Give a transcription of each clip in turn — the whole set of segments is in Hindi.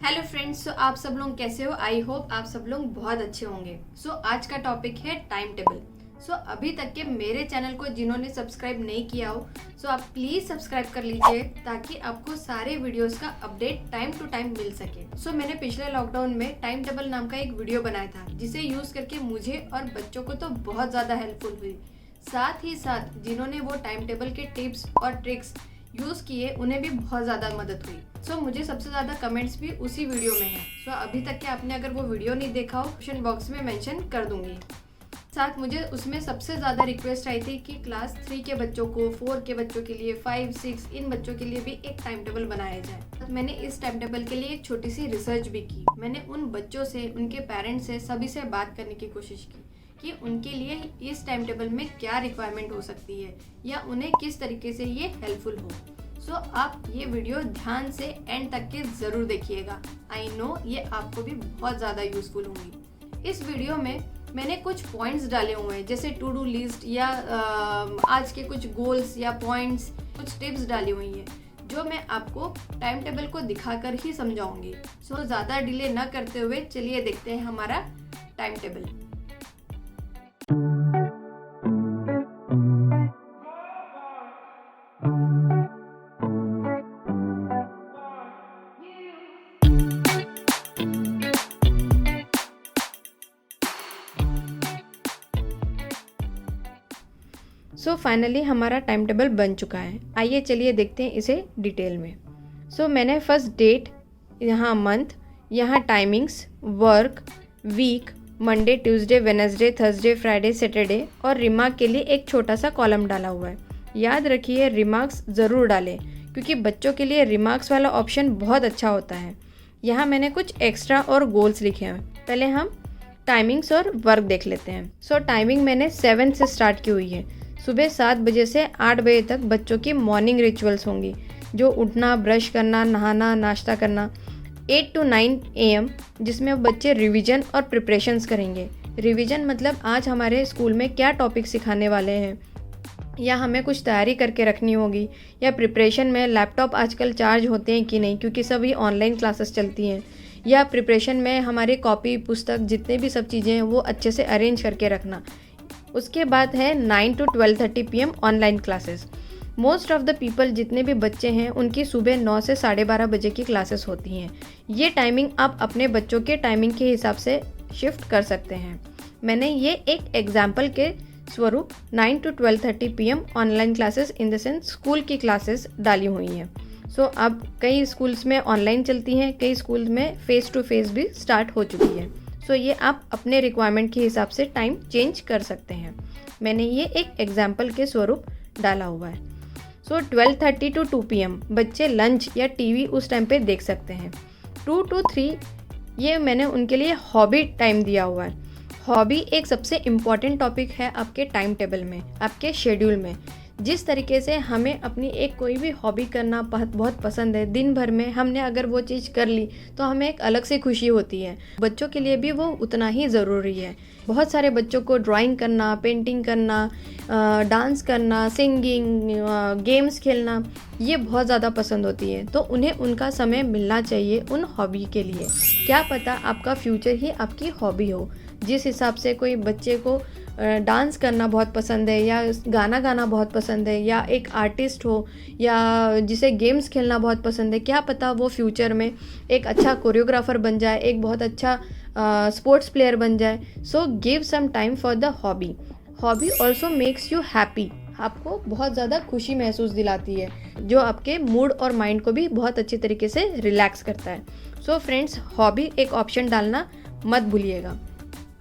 हेलो फ्रेंड्स, तो आप सब लोग कैसे हो? आई होप आप सब लोग बहुत अच्छे होंगे। आज का टॉपिक है टाइम टेबल। अभी तक के मेरे चैनल को जिन्होंने सब्सक्राइब नहीं किया हो आप प्लीज़ सब्सक्राइब कर लीजिए ताकि आपको सारे वीडियोस का अपडेट टाइम टू टाइम मिल सके। मैंने पिछले लॉकडाउन में टाइम टेबल नाम का एक वीडियो बनाया था जिसे यूज़ करके मुझे और बच्चों को तो बहुत ज़्यादा हेल्पफुल हुई। साथ ही साथ जिन्होंने वो टाइम टेबल के टिप्स और ट्रिक्स यूज़ किए उन्हें भी बहुत ज़्यादा मदद हुई। मुझे सबसे ज़्यादा कमेंट्स भी उसी वीडियो में है। अभी तक के आपने अगर वो वीडियो नहीं देखा हो ऑप्शन बॉक्स में मेंशन कर दूंगी। साथ मुझे उसमें सबसे ज़्यादा रिक्वेस्ट आई थी कि क्लास 3 के बच्चों को, 4 के बच्चों के लिए, 5, 6 इन बच्चों के लिए भी एक टाइम टेबल बनाया जाए। मैंने इस टाइम टेबल के लिए एक छोटी सी रिसर्च भी की। मैंने उन बच्चों से, उनके पेरेंट्स से, सभी से बात करने की कोशिश की कि उनके लिए इस टाइम टेबल में क्या रिक्वायरमेंट हो सकती है या उन्हें किस तरीके से ये हेल्पफुल हो। आप ये वीडियो ध्यान से एंड तक के ज़रूर देखिएगा। आई नो ये आपको भी बहुत ज़्यादा यूज़फुल होंगी। इस वीडियो में मैंने कुछ पॉइंट्स डाले हुए हैं जैसे टू डू लिस्ट या आज के कुछ गोल्स या पॉइंट्स, कुछ टिप्स डाली हुई हैं जो मैं आपको टाइम टेबल को दिखाकर ही समझाऊंगी। ज़्यादा डिले ना करते हुए चलिए देखते हैं हमारा टाइम टेबल। फाइनली हमारा टाइम टेबल बन चुका है। आइए चलिए देखते हैं इसे डिटेल में। मैंने फर्स्ट डेट, यहाँ मंथ, यहाँ timings, work, week, Monday, Tuesday, Wednesday, Thursday, Friday, Saturday और रिमार्क के लिए एक छोटा सा कॉलम डाला हुआ है। याद रखिए रिमार्क्स ज़रूर डालें क्योंकि बच्चों के लिए रिमार्क्स वाला ऑप्शन बहुत अच्छा होता है। यहाँ मैंने कुछ एक्स्ट्रा और गोल्स लिखे हैं। पहले हम टाइमिंग्स और वर्क देख लेते हैं। टाइमिंग मैंने 7 से स्टार्ट की हुई है। सुबह 7 बजे से 8 बजे तक बच्चों की मॉर्निंग रिचुअल्स होंगी, जो उठना, ब्रश करना, नहाना, नाश्ता करना। 8 to 9 AM जिसमें बच्चे रिवीजन और प्रिपरेशंस करेंगे। रिवीजन मतलब आज हमारे स्कूल में क्या टॉपिक सिखाने वाले हैं या हमें कुछ तैयारी करके रखनी होगी, या प्रिपरेशन में लैपटॉप आजकल चार्ज होते हैं कि नहीं क्योंकि सभी ऑनलाइन क्लासेस चलती हैं, या प्रिपरेशन में हमारे कॉपी, पुस्तक, जितने भी सब चीज़ें हैं वो अच्छे से अरेंज करके रखना। उसके बाद है 9 to 12:30 PM online classes. Most of the people, जितने भी बच्चे हैं, उनकी सुबह 9 से 12:30 बजे की क्लासेस होती हैं। ये टाइमिंग आप अपने बच्चों के टाइमिंग के हिसाब से शिफ्ट कर सकते हैं। मैंने ये एक एग्जाम्पल के स्वरूप 9 to 12:30 PM online classes in the sense school की क्लासेस डाली हुई हैं। अब कई स्कूल्स में ऑनलाइन चलती हैं, कई स्कूल में फेस टू फेस भी स्टार्ट हो चुकी है। ये आप अपने रिक्वायरमेंट के हिसाब से टाइम चेंज कर सकते हैं। मैंने ये एक एग्जाम्पल के स्वरूप डाला हुआ है। 12:30 to 2 PM बच्चे लंच या टीवी उस टाइम पे देख सकते हैं। 2 to 3 ये मैंने उनके लिए हॉबी टाइम दिया हुआ है। हॉबी एक सबसे इम्पॉर्टेंट टॉपिक है आपके टाइम टेबल में, आपके शेड्यूल में। जिस तरीके से हमें अपनी एक कोई भी हॉबी करना बहुत पसंद है, दिन भर में हमने अगर वो चीज़ कर ली तो हमें एक अलग से खुशी होती है। बच्चों के लिए भी वो उतना ही ज़रूरी है। बहुत सारे बच्चों को ड्राइंग करना, पेंटिंग करना, डांस करना, सिंगिंग, गेम्स खेलना ये बहुत ज़्यादा पसंद होती है। तो उन्हें उनका समय मिलना चाहिए उन हॉबी के लिए। क्या पता आपका फ्यूचर ही आपकी हॉबी हो। जिस हिसाब से कोई बच्चे को डांस करना बहुत पसंद है या गाना गाना बहुत पसंद है, या एक आर्टिस्ट हो, या जिसे गेम्स खेलना बहुत पसंद है, क्या पता वो फ्यूचर में एक अच्छा कोरियोग्राफर बन जाए, एक बहुत अच्छा स्पोर्ट्स प्लेयर बन जाए। Give some time for the hobby. Hobby also makes you happy. आपको बहुत ज़्यादा खुशी महसूस दिलाती है, जो आपके मूड और माइंड को भी बहुत अच्छी तरीके से रिलैक्स करता है। फ्रेंड्स, हॉबी एक ऑप्शन डालना मत भूलिएगा।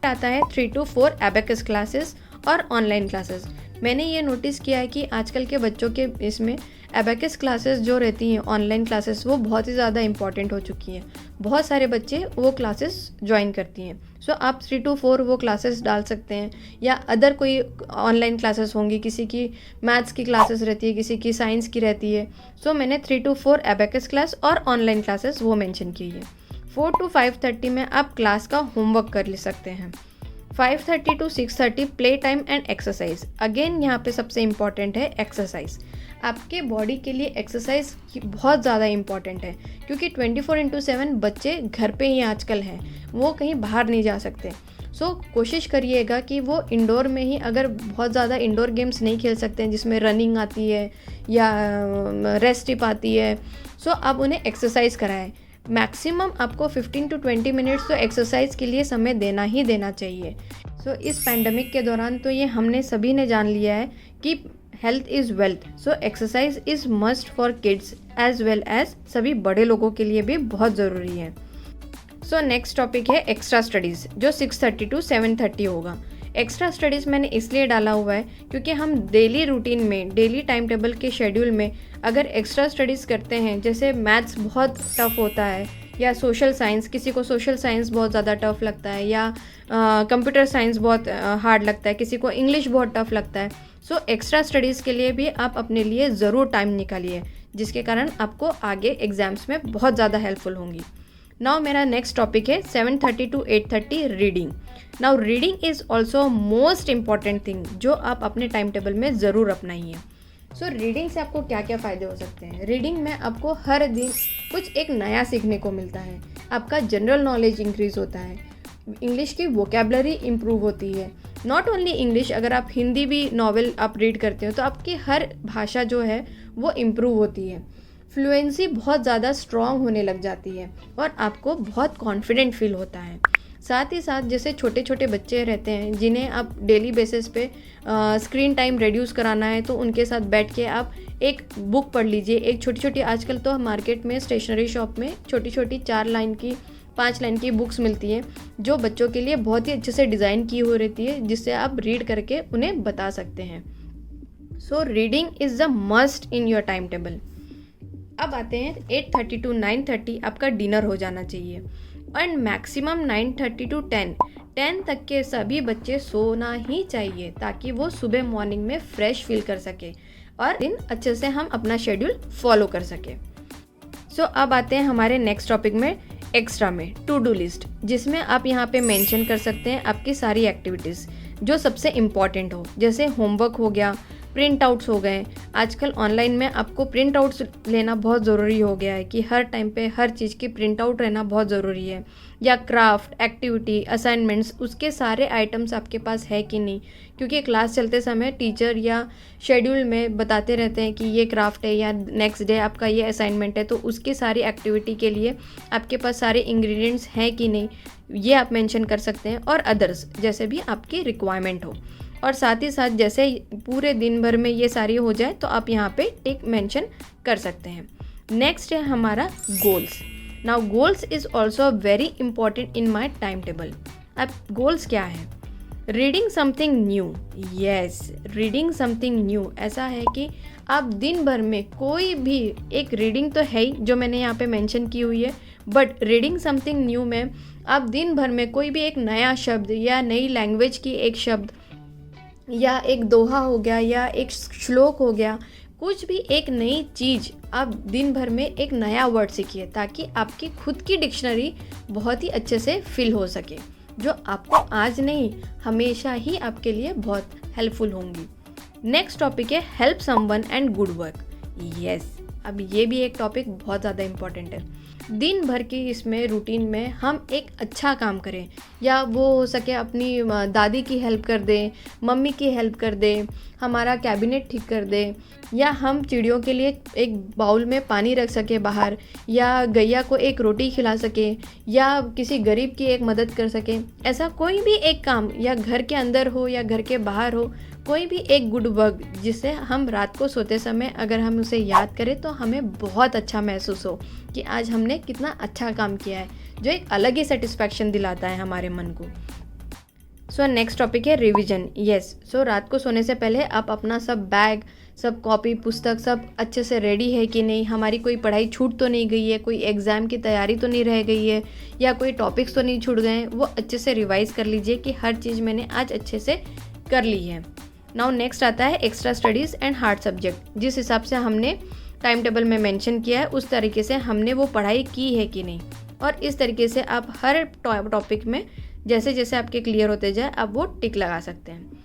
आता है 3 to 4 एबेकस क्लासेस और ऑनलाइन क्लासेस। मैंने ये नोटिस किया है कि आजकल के बच्चों के इसमें एबेकस क्लासेस जो रहती हैं, ऑनलाइन क्लासेस, वो बहुत ही ज़्यादा इंपॉर्टेंट हो चुकी हैं। बहुत सारे बच्चे वो क्लासेस ज्वाइन करती हैं। आप 3 to 4 वो क्लासेस डाल सकते हैं, या अदर कोई ऑनलाइन क्लासेस होंगी, किसी की मैथ्स की क्लासेस रहती है, किसी की साइंस की रहती है। मैंने 3 to 4 एबेकस क्लास और ऑनलाइन क्लासेस वो मेंशन की है। 4 to 5:30 में आप क्लास का होमवर्क कर ले सकते हैं। 5:30 to 6:30 play time and exercise. Again यहाँ पे सबसे इम्पॉर्टेंट है एक्सरसाइज। आपके बॉडी के लिए एक्सरसाइज बहुत ज़्यादा इम्पॉर्टेंट है, क्योंकि 24/7 बच्चे घर पे ही आजकल हैं, वो कहीं बाहर नहीं जा सकते। सो कोशिश करिएगा कि वो इंडोर में ही, अगर बहुत ज़्यादा इंडोर गेम्स नहीं खेल सकते हैं जिसमें रनिंग आती है या रेस्ट टिप आती है, सो आप उन्हें एक्सरसाइज कराएं। मैक्सिमम आपको 15 to 20 मिनट्स तो एक्सरसाइज के लिए समय देना ही देना चाहिए। सो इस पैंडमिक के दौरान तो ये हमने सभी ने जान लिया है कि health is wealth. So exercise is must for kids as well as सभी बड़े लोगों के लिए भी बहुत ज़रूरी है। सो नेक्स्ट टॉपिक है एक्स्ट्रा स्टडीज़, जो 6:30 to 7:30 होगा। एक्स्ट्रा स्टडीज़ मैंने इसलिए डाला हुआ है क्योंकि हम डेली रूटीन में, डेली टाइम टेबल के शेड्यूल में अगर एक्स्ट्रा स्टडीज़ करते हैं, जैसे मैथ्स बहुत टफ होता है या सोशल साइंस, किसी को सोशल साइंस बहुत ज़्यादा टफ लगता है या कंप्यूटर साइंस बहुत हार्ड लगता है, किसी को इंग्लिश बहुत टफ लगता है। सो एक्स्ट्रा स्टडीज़ के लिए भी आप अपने लिए ज़रूर टाइम निकालिए, जिसके कारण आपको आगे एग्ज़ाम्स में बहुत ज़्यादा हेल्पफुल होंगी। नाउ मेरा नेक्स्ट टॉपिक है 7:30 to 8:30 reading. Now reading is also most important thing, जो आप अपने टाइम टेबल में ज़रूर अपनाइए। सो रीडिंग से आपको क्या क्या फ़ायदे हो सकते हैं? रीडिंग में आपको हर दिन कुछ एक नया सीखने को मिलता है, आपका जनरल नॉलेज इंक्रीज़ होता है, इंग्लिश की वोकेबलरी इम्प्रूव होती है। नॉट ओनली इंग्लिश, अगर आप हिंदी भी नॉवेल आप रीड करते हो तो आपकी हर भाषा जो है वो इम्प्रूव होती है। फ्लुएंसी बहुत ज़्यादा स्ट्रॉन्ग होने लग जाती है और आपको बहुत कॉन्फिडेंट फील होता है। साथ ही साथ जैसे छोटे छोटे बच्चे रहते हैं जिन्हें आप डेली बेसिस पे स्क्रीन टाइम रिड्यूस कराना है, तो उनके साथ बैठ के आप एक बुक पढ़ लीजिए। एक छोटी छोटी, आजकल तो मार्केट में स्टेशनरी शॉप में छोटी छोटी 4 लाइन की 5 लाइन की बुक्स मिलती हैं, जो बच्चों के लिए बहुत ही अच्छे से डिज़ाइन की हो रहती है, जिससे आप रीड करके उन्हें बता सकते हैं। So reading is the must in your time table. अब आते हैं 8:30 to 9:30 आपका डिनर हो जाना चाहिए, एंड मैक्सिमम 9:30 to 10 तक के सभी बच्चे सोना ही चाहिए, ताकि वो सुबह मॉर्निंग में फ्रेश फील कर सके और दिन अच्छे से हम अपना शेड्यूल फॉलो कर सके। सो अब आते हैं हमारे नेक्स्ट टॉपिक में, एक्स्ट्रा में टू डू लिस्ट, जिसमें आप यहाँ पे मेंशन कर सकते हैं आपकी सारी एक्टिविटीज़ जो सबसे इम्पॉर्टेंट हो, जैसे होमवर्क हो गया, प्रिंट आउट्स हो गए। आजकल ऑनलाइन में आपको प्रिंट आउट्स लेना बहुत ज़रूरी हो गया है कि हर टाइम पे हर चीज़ की प्रिंट आउट रहना बहुत ज़रूरी है, या क्राफ्ट, एक्टिविटी, असाइनमेंट्स, उसके सारे आइटम्स आपके पास है कि नहीं, क्योंकि क्लास चलते समय टीचर या शेड्यूल में बताते रहते हैं कि ये क्राफ्ट है या नेक्स्ट डे आपका ये असाइनमेंट है, तो उसकी सारी एक्टिविटी के लिए आपके पास सारे इंग्रेडिएंट्स हैं कि नहीं, ये आप मेंशन कर सकते हैं, और अदर्स जैसे भी आपकी रिक्वायरमेंट हो। और साथ ही साथ जैसे पूरे दिन भर में ये सारी हो जाए तो आप यहाँ पे टिक मेंशन कर सकते हैं। नेक्स्ट है हमारा goals. Now goals is also very important in my time table. अब गोल्स क्या है? Reading something new. Yes, reading something new ऐसा है कि आप दिन भर में कोई भी एक रीडिंग तो है ही जो मैंने यहाँ पे मेंशन की हुई है, बट रीडिंग समथिंग न्यू में आप दिन भर में कोई भी एक नया शब्द या नई लैंग्वेज की एक शब्द या एक दोहा हो गया या एक श्लोक हो गया, कुछ भी एक नई चीज़ आप दिन भर में एक नया वर्ड सीखिए, ताकि आपकी खुद की डिक्शनरी बहुत ही अच्छे से फिल हो सके, जो आपको आज नहीं हमेशा ही आपके लिए बहुत हेल्पफुल होंगी। नेक्स्ट टॉपिक है help someone and good work. Yes, अब ये भी एक टॉपिक बहुत ज़्यादा इम्पॉर्टेंट है। दिन भर की इसमें रूटीन में हम एक अच्छा काम करें, या वो हो सके अपनी दादी की हेल्प कर दें, मम्मी की हेल्प कर दें, हमारा कैबिनेट ठीक कर दें, या हम चिड़ियों के लिए एक बाउल में पानी रख सके बाहर, या गैया को एक रोटी खिला सके, या किसी गरीब की एक मदद कर सके। ऐसा कोई भी एक काम, या घर के अंदर हो या घर के बाहर हो, कोई भी एक गुड वर्क जिससे हम रात को सोते समय अगर हम उसे याद करें तो हमें बहुत अच्छा महसूस हो कि आज हमने कितना अच्छा काम किया है, जो एक अलग ही सेटिस्फैक्शन दिलाता है हमारे मन को। सो नेक्स्ट टॉपिक है रिवीजन। यस, सो रात को सोने से पहले आप अपना सब बैग, सब कॉपी, पुस्तक सब अच्छे से रेडी है कि नहीं, हमारी कोई पढ़ाई छूट तो नहीं गई है, कोई एग्ज़ाम की तैयारी तो नहीं रह गई है, या कोई टॉपिक्स तो नहीं छूट गए हैं, वो अच्छे से रिवाइज़ कर लीजिए कि हर चीज़ मैंने आज अच्छे से कर ली है। नाउ नेक्स्ट आता है extra studies and hard subject. जिस हिसाब से हमने टाइम टेबल में मेंशन किया है उस तरीके से हमने वो पढ़ाई की है कि नहीं, और इस तरीके से आप हर टॉपिक में जैसे जैसे आपके क्लियर होते जाए आप वो टिक लगा सकते हैं।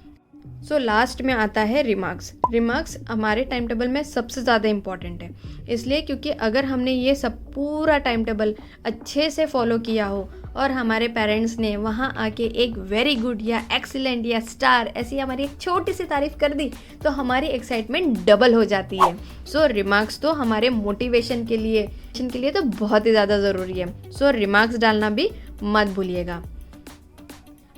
सो लास्ट में आता है रिमार्क्स। रिमार्क्स हमारे टाइम टेबल में सबसे ज़्यादा इम्पॉर्टेंट है, इसलिए क्योंकि अगर हमने ये सब पूरा टाइम टेबल अच्छे से फॉलो किया हो और हमारे पेरेंट्स ने वहाँ आके एक वेरी गुड या एक्सीलेंट या स्टार ऐसी हमारी एक छोटी सी तारीफ़ कर दी तो हमारी एक्साइटमेंट डबल हो जाती है। सो रिमार्क्स तो हमारे मोटिवेशन के लिए तो बहुत ही ज़्यादा ज़रूरी है। सो रिमार्क्स डालना भी मत भूलिएगा।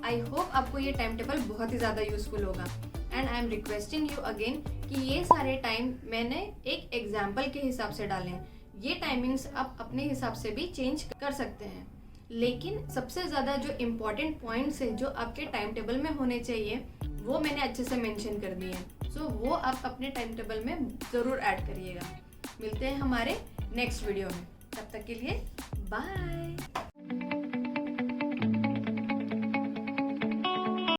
आई होप आपको ये टाइम टेबल बहुत ही ज़्यादा यूज़फुल होगा and I am requesting you again कि ये सारे टाइम मैंने एक एग्जाम्पल के हिसाब से डाले हैं। ये टाइमिंग्स आप अपने हिसाब से भी चेंज कर सकते हैं, लेकिन सबसे ज़्यादा जो इम्पॉर्टेंट पॉइंट्स है जो आपके टाइम टेबल में होने चाहिए वो मैंने अच्छे से मेंशन कर दिए हैं। सो वो आप अपने टाइम टेबल में ज़रूर ऐड करिएगा। मिलते हैं हमारे नेक्स्ट वीडियो में, तब तक के लिए बाय।